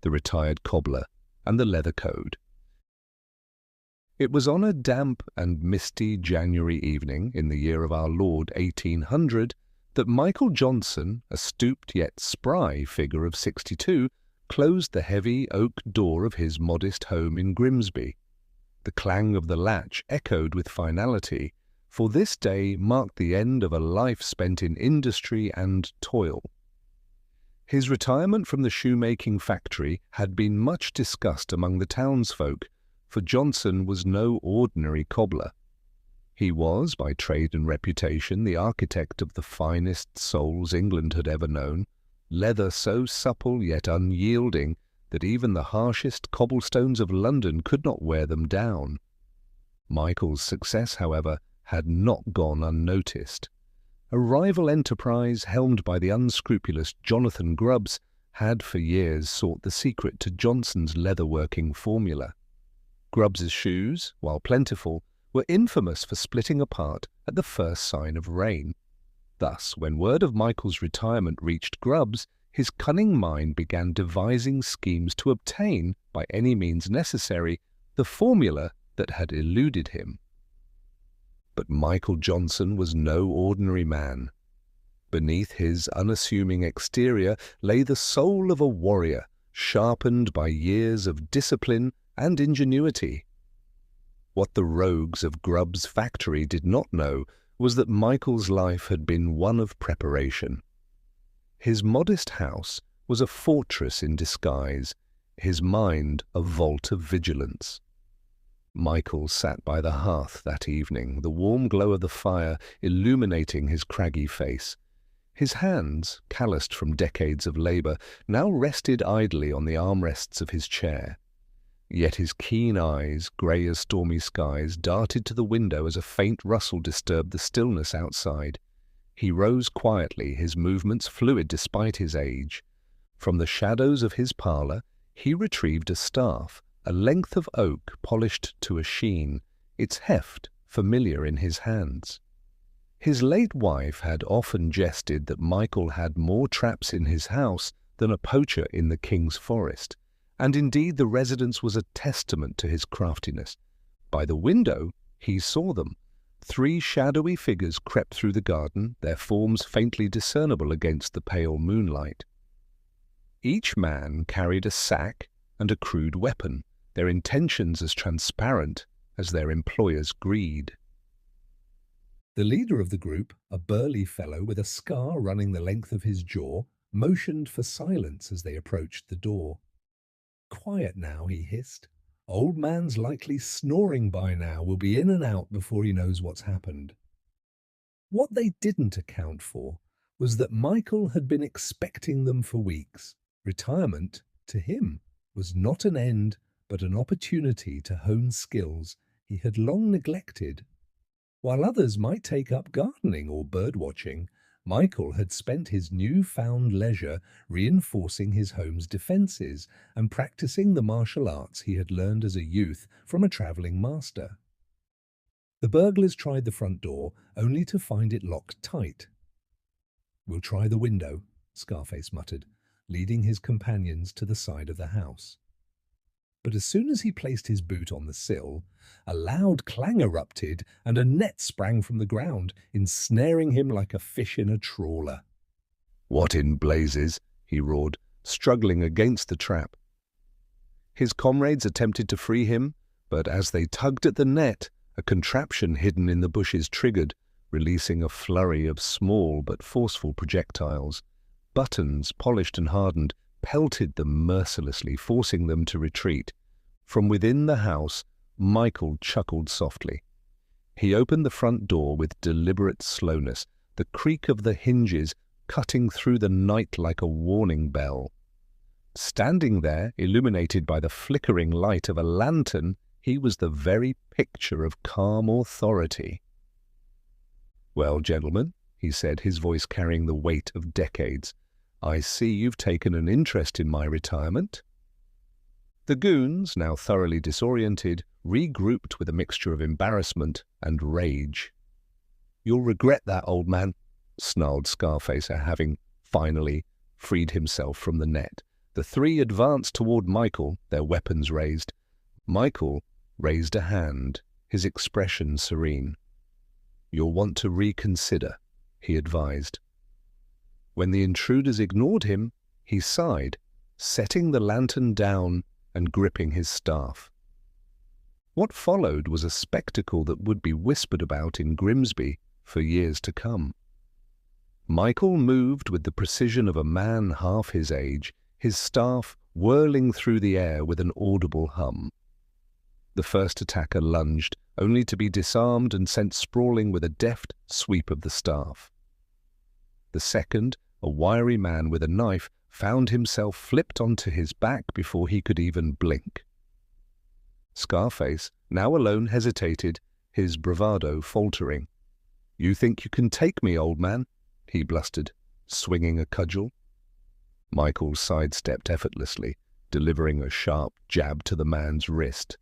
the retired cobbler, and the leather code. It was on a damp and misty January evening in the year of our Lord 1800 that Michael Johnson, a stooped yet spry figure of 62, closed the heavy oak door of his modest home in Grimsby. The clang of the latch echoed with finality, for this day marked the end of a life spent in industry and toil. His retirement from the shoemaking factory had been much discussed among the townsfolk, for Johnson was no ordinary cobbler. He was, by trade and reputation, the architect of the finest soles England had ever known, leather so supple yet unyielding that even the harshest cobblestones of London could not wear them down. Michael's success, however, had not gone unnoticed. A rival enterprise helmed by the unscrupulous Jonathan Grubbs had for years sought the secret to Johnson's leather-working formula. Grubbs's shoes, while plentiful, were infamous for splitting apart at the first sign of rain. Thus, when word of Michael's retirement reached Grubbs, his cunning mind began devising schemes to obtain, by any means necessary, the formula that had eluded him. But Michael Johnson was no ordinary man. Beneath his unassuming exterior lay the soul of a warrior, sharpened by years of discipline and ingenuity. What the rogues of Grubbs' factory did not know was that Michael's life had been one of preparation. His modest house was a fortress in disguise, his mind a vault of vigilance. Michael sat by the hearth that evening, the warm glow of the fire illuminating his craggy face. His hands, calloused from decades of labour, now rested idly on the armrests of his chair. Yet his keen eyes, grey as stormy skies, darted to the window as a faint rustle disturbed the stillness outside. He rose quietly, his movements fluid despite his age. From the shadows of his parlour he retrieved a staff, a length of oak polished to a sheen, its heft familiar in his hands. His late wife had often jested that Michael had more traps in his house than a poacher in the King's Forest, and indeed the residence was a testament to his craftiness. By the window he saw them. 3 shadowy figures crept through the garden, their forms faintly discernible against the pale moonlight. Each man carried a sack and a crude weapon, their intentions as transparent as their employer's greed. The leader of the group, a burly fellow with a scar running the length of his jaw, motioned for silence as they approached the door. "Quiet now," he hissed. "Old man's likely snoring by now, will be in and out before he knows what's happened." What they didn't account for was that Michael had been expecting them for weeks. Retirement, to him, was not an end, but an opportunity to hone skills he had long neglected. While others might take up gardening or bird-watching, Michael had spent his new-found leisure reinforcing his home's defences and practising the martial arts he had learned as a youth from a travelling master. The burglars tried the front door, only to find it locked tight. "We'll try the window," Scarface muttered, leading his companions to the side of the house. But as soon as he placed his boot on the sill, a loud clang erupted and a net sprang from the ground, ensnaring him like a fish in a trawler. "What in blazes?" he roared, struggling against the trap. His comrades attempted to free him, but as they tugged at the net, a contraption hidden in the bushes triggered, releasing a flurry of small but forceful projectiles. Buttons, polished and hardened, pelted them mercilessly, forcing them to retreat. From within the house, Michael chuckled softly. He opened the front door with deliberate slowness, the creak of the hinges cutting through the night like a warning bell. Standing there, illuminated by the flickering light of a lantern, he was the very picture of calm authority. "Well, gentlemen," he said, his voice carrying the weight of decades, "I see you've taken an interest in my retirement." The goons, now thoroughly disoriented, regrouped with a mixture of embarrassment and rage. "You'll regret that, old man," snarled Scarface, having finally freed himself from the net. The three advanced toward Michael, their weapons raised. Michael raised a hand, his expression serene. "You'll want to reconsider," he advised. When the intruders ignored him, he sighed, setting the lantern down and gripping his staff. What followed was a spectacle that would be whispered about in Grimsby for years to come. Michael moved with the precision of a man half his age, his staff whirling through the air with an audible hum. The first attacker lunged, only to be disarmed and sent sprawling with a deft sweep of the staff. The second, a wiry man with a knife, found himself flipped onto his back before he could even blink. Scarface, now alone, hesitated, his bravado faltering. "You think you can take me, old man?" he blustered, swinging a cudgel. Michael sidestepped effortlessly, delivering a sharp jab to the man's wrist.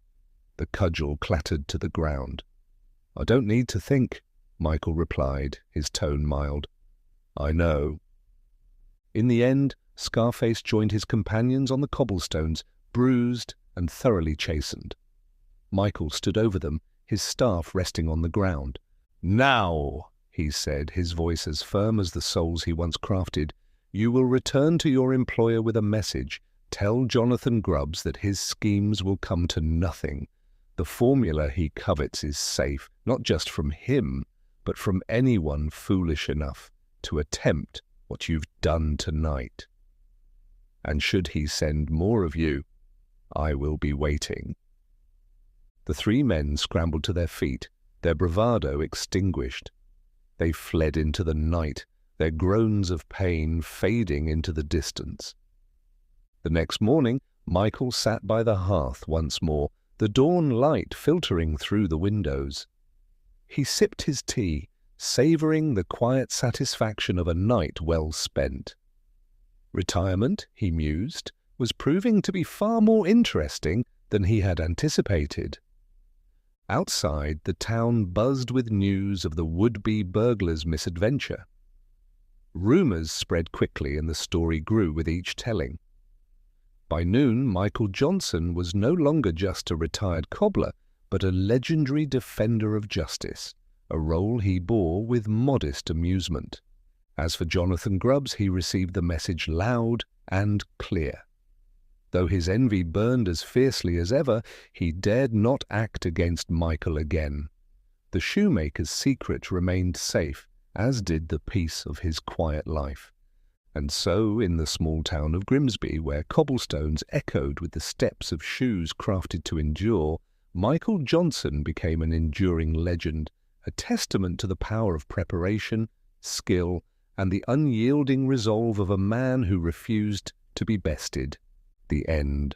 The cudgel clattered to the ground. "I don't need to think," Michael replied, his tone mild. "I know." In the end, Scarface joined his companions on the cobblestones, bruised and thoroughly chastened. Michael stood over them, his staff resting on the ground. "Now," he said, his voice as firm as the soles he once crafted, "you will return to your employer with a message. Tell Jonathan Grubbs that his schemes will come to nothing. The formula he covets is safe, not just from him, but from anyone foolish enough to attempt what you've done tonight. And should he send more of you, I will be waiting." The three men scrambled to their feet, their bravado extinguished. They fled into the night, their groans of pain fading into the distance. The next morning, Michael sat by the hearth once more, the dawn light filtering through the windows. He sipped his tea, savouring the quiet satisfaction of a night well spent. Retirement, he mused, was proving to be far more interesting than he had anticipated. Outside, the town buzzed with news of the would-be burglar's misadventure. Rumours spread quickly and the story grew with each telling. By noon, Michael Johnson was no longer just a retired cobbler, but a legendary defender of justice, a role he bore with modest amusement. As for Jonathan Grubbs, he received the message loud and clear. Though his envy burned as fiercely as ever, he dared not act against Michael again. The shoemaker's secret remained safe, as did the peace of his quiet life. And so, in the small town of Grimsby, where cobblestones echoed with the steps of shoes crafted to endure, Michael Johnson became an enduring legend, a testament to the power of preparation, skill, and the unyielding resolve of a man who refused to be bested. The end.